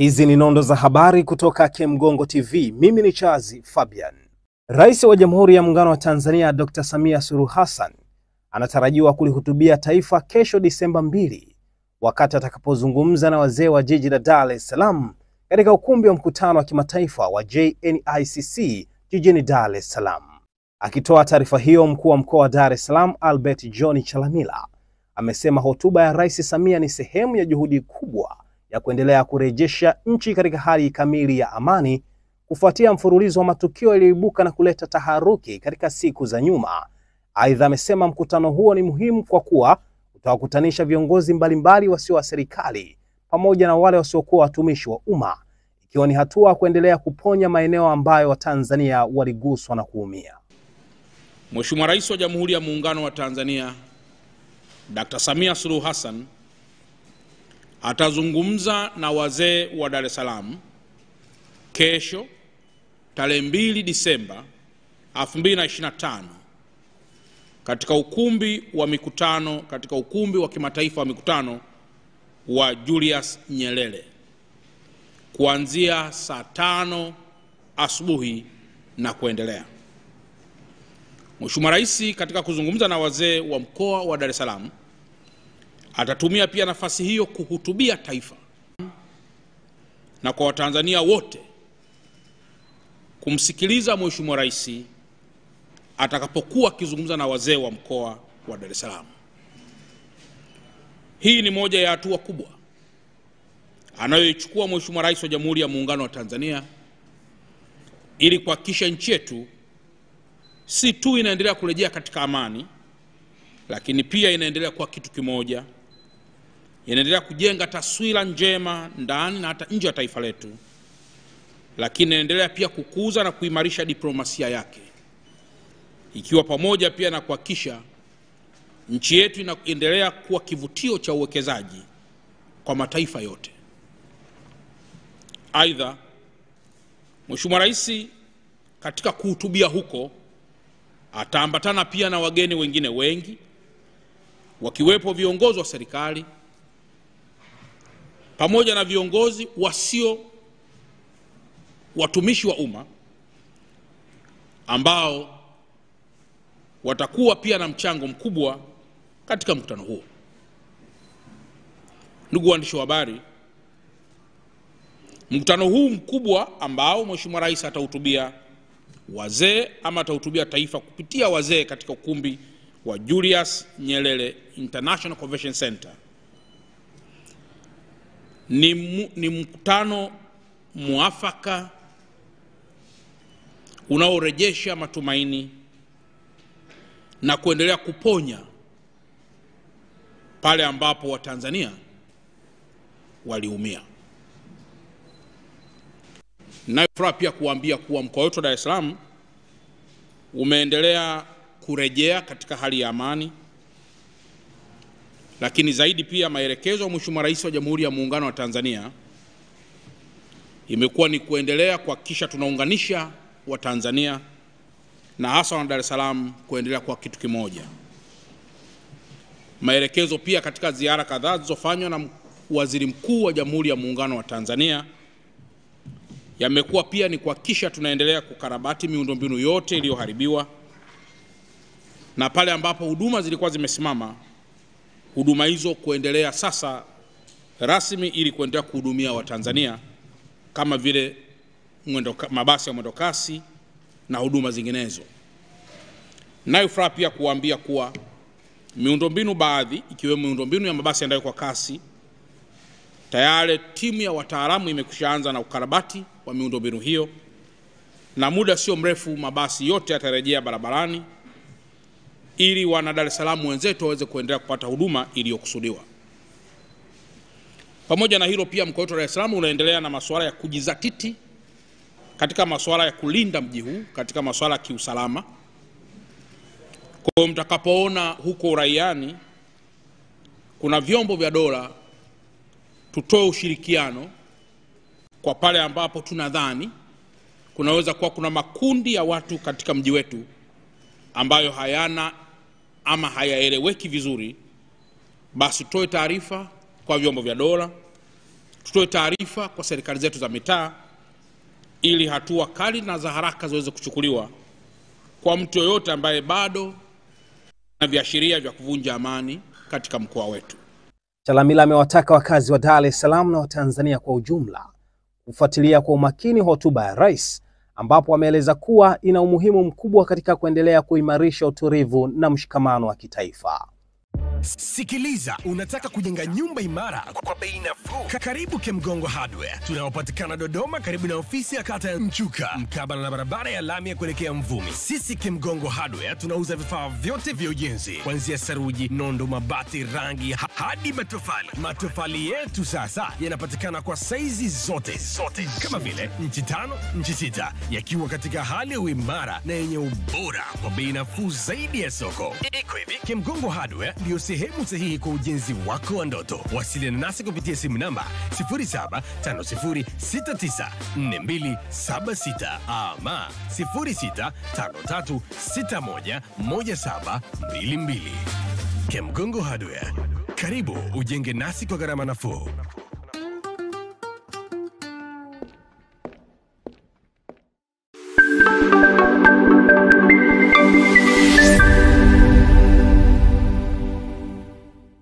Hizi ni nondo za habari kutoka Kemgongo TV. Mimi ni Chazi Fabian. Rais wa Jamhuri ya Muungano wa Tanzania Dr. Samia Suluhu Hassan anatarajiwa kulihutubia taifa kesho Disemba 2 wakati atakapozungumza na wazee wa jiji la Dar es Salaam katika ukumbi wa mkutano wa kimataifa wa JNICC jijini Dar es Salaam. Akitoa taarifa hiyo, mkuu wa mkoa wa Dar es Salaam Albert John Chalamila amesema hotuba ya Rais Samia ni sehemu ya juhudi kubwa ya kuendelea kurejesha nchi katika hali kamili ya amani kufuatia mfululizo wa matukio yaliyoibuka na kuleta taharuki katika siku za nyuma. Aidha, amesema mkutano huo ni muhimu kwa kuwa utawakutanisha viongozi mbalimbali wasio wa serikali pamoja na wale wasiokuwa watumishi wa umma, ikiwa ni hatua ya kuendelea kuponya maeneo ambayo Watanzania waliguswa na kuumia. Mheshimiwa Rais wa Jamhuri ya Muungano wa Tanzania Dr. Samia Suluhu Hassan atazungumza na wazee wa Dar es Salaam kesho tarehe 2 Disemba 2025 katika ukumbi wa kimataifa wa mikutano wa Julius Nyerere kuanzia saa 5 asubuhi na kuendelea. Mheshimiwa Rais katika kuzungumza na wazee wa mkoa wa Dar es Salaam atatumia pia nafasi hiyo kuhutubia taifa na kwa Watanzania wote kumsikiliza Mheshimiwa Rais atakapokuwa akizungumza na wazee wa mkoa wa Dar es Salaam. Hii ni moja ya hatua kubwa anayoichukua Mheshimiwa Rais wa Jamhuri ya Muungano wa Tanzania ili kuhakikisha nchi yetu si tu inaendelea kurejea katika amani, lakini pia inaendelea kuwa kitu kimoja, inaendelea kujenga taswira njema ndani na hata nje ya taifa letu, lakini inaendelea pia kukuza na kuimarisha diplomasia yake, ikiwa pamoja pia na kuhakikisha nchi yetu inaendelea kuwa kivutio cha uwekezaji kwa mataifa yote. Aidha, Mheshimiwa Rais katika kuhutubia huko ataambatana pia na wageni wengine wengi, wakiwepo viongozi wa serikali pamoja na viongozi wasio watumishi wa umma ambao watakuwa pia na mchango mkubwa katika mkutano huo. Ndugu waandishi wa habari, mkutano huu mkubwa ambao Mheshimiwa Rais atahutubia wazee ama atahutubia taifa kupitia wazee katika ukumbi wa Julius Nyerere International Convention Center ni mkutano muafaka unaorejesha matumaini na kuendelea kuponya pale ambapo Watanzania waliumia. Nafurahi pia kuambia kuwa mkoa wetu wa Dar es Salaam umeendelea kurejea katika hali ya amani, lakini zaidi pia maelekezo ya Mheshimiwa Rais wa Jamhuri ya Muungano wa Tanzania imekuwa ni kuendelea kuhakikisha tunaunganisha Watanzania na hasa wa Dar es Salaam kuendelea kwa kitu kimoja. Maelekezo pia katika ziara kadhaa zilizofanywa na Waziri Mkuu wa Jamhuri ya Muungano wa Tanzania yamekuwa pia ni kuhakikisha tunaendelea kukarabati miundombinu yote iliyoharibiwa, na pale ambapo huduma zilikuwa zimesimama, huduma hizo kuendelea sasa rasmi ili kuendelea kuhudumia Watanzania kama vile mabasi ya mwendokasi na huduma zinginezo. Nafurahi pia kuambia kuwa miundombinu baadhi, ikiwemo miundombinu ya mabasi yaendayo kwa kasi, tayari timu ya wataalamu imekushaanza na ukarabati wa miundombinu hiyo, na muda sio mrefu mabasi yote yatarejea barabarani ili wana Dar es Salaam wenzetu waweze kuendelea kupata huduma iliyokusudiwa. Pamoja na hilo pia mkoa wetu wa Dar es Salaam unaendelea na masuala ya kujizatiti katika masuala ya kulinda mji huu katika masuala ya kiusalama. Kwa mtakapoona huko uraiani kuna vyombo vya dola, tutoe ushirikiano kwa pale ambapo tunadhani kunaweza kuwa kuna makundi ya watu katika mji wetu ambayo hayana ama hayaeleweki vizuri, basi tutoe taarifa kwa vyombo vya dola tutoe taarifa kwa serikali zetu za mitaa ili hatua kali na za haraka ziweze kuchukuliwa kwa mtu yoyote ambaye bado na viashiria vya kuvunja amani katika mkoa wetu. Chalamila amewataka wakazi wa Dar es Salaam na Watanzania kwa ujumla kufuatilia kwa umakini hotuba ya rais, ambapo ameeleza kuwa ina umuhimu mkubwa katika kuendelea kuimarisha utulivu na mshikamano wa kitaifa. Sikiliza, unataka kujenga nyumba imara kwa bei nafuu? Karibu Kemgongo Hardware. Tunaopatikana Dodoma karibu na ofisi ya kata ya Mchuka, mkabala na barabara ya lami ya kuelekea Mvumi. Sisi Kemgongo Hardware tunauza vifaa vyote vya ujenzi, kuanzia saruji, nondo, mabati, rangi hadi matofali. Matofali yetu sasa yanapatikana kwa saizi zote kama vile inchi 5, inchi 6, yakiwa katika hali ya uimara na yenye ubora kwa bei nafuu zaidi ya soko. Iko hivi, Kemgongo Hardware ndio sehemu sahihi kwa ujenzi wako wa ndoto. Wasiliana nasi kupitia simu namba 0750694276 ama 0653611722. Kemgongo Hardware, karibu ujenge nasi kwa gharama nafuu.